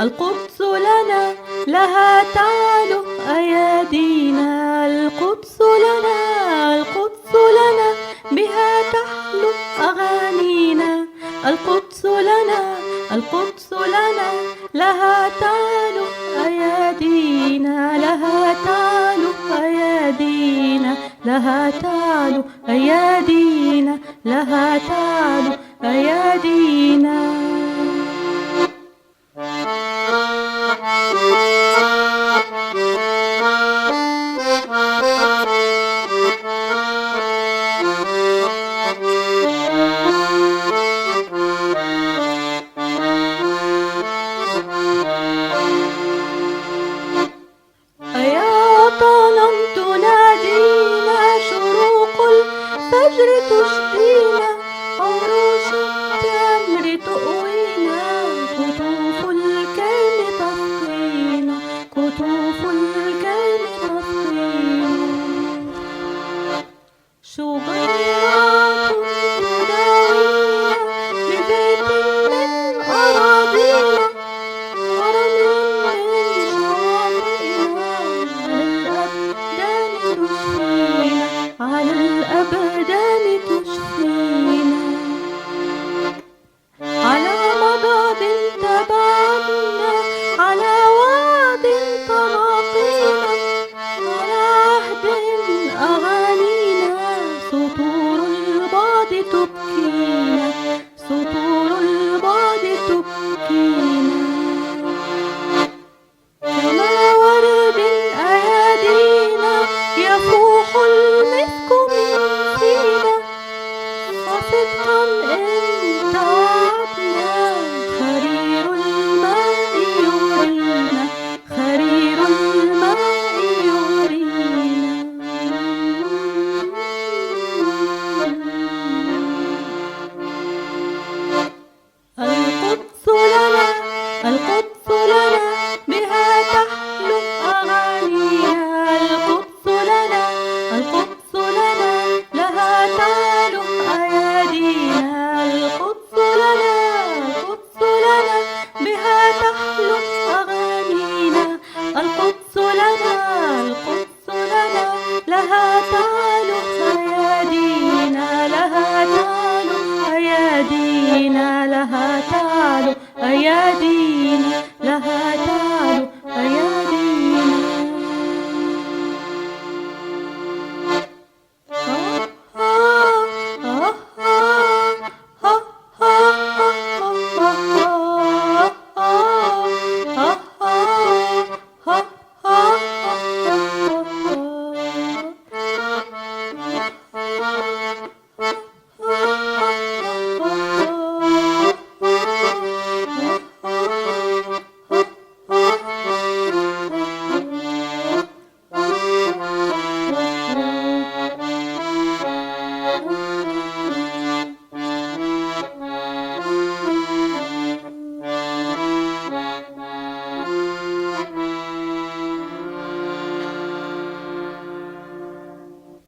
القدس لنا لها تعلو أيادينا، القدس لنا، القدس لنا بها تحلو أغانينا، القدس لنا، القدس لنا لها تعلو أيادينا، لها تعلو أيادينا، لها تعلو أيادينا، لها تعلو أيادينا. الفجر تشقينا، عروش التمر تؤوينا، كتوف الكرم تسقينا، كتوف الكرم تسقينا. شجيرات تداوينا ببيت من أراضينا، ورمل من شواطئنا، على الأبدان تشفينا، على مضاد تبعدنا، على وعد تلاقينا، على عهد أغانينا، سطور البعد تبكينا، سطور البعد تبكينا. كما ورد أيادينا يفوح المسك من فينا، وصدقا إن توعدنا، خرير الماء يغرينا، خرير الماء يغرينا. القدس لنا، القدس لنا بها تحلو أغانينا، القدس لنا، القدس لنا لها تعلو أيادينا، القدس لنا، القدس لنا بها تحلو أغانينا، القدس لنا، القدس لنا لها تعلو أيادينا، لها تعلو أيادينا، لها تعلو أيادينا.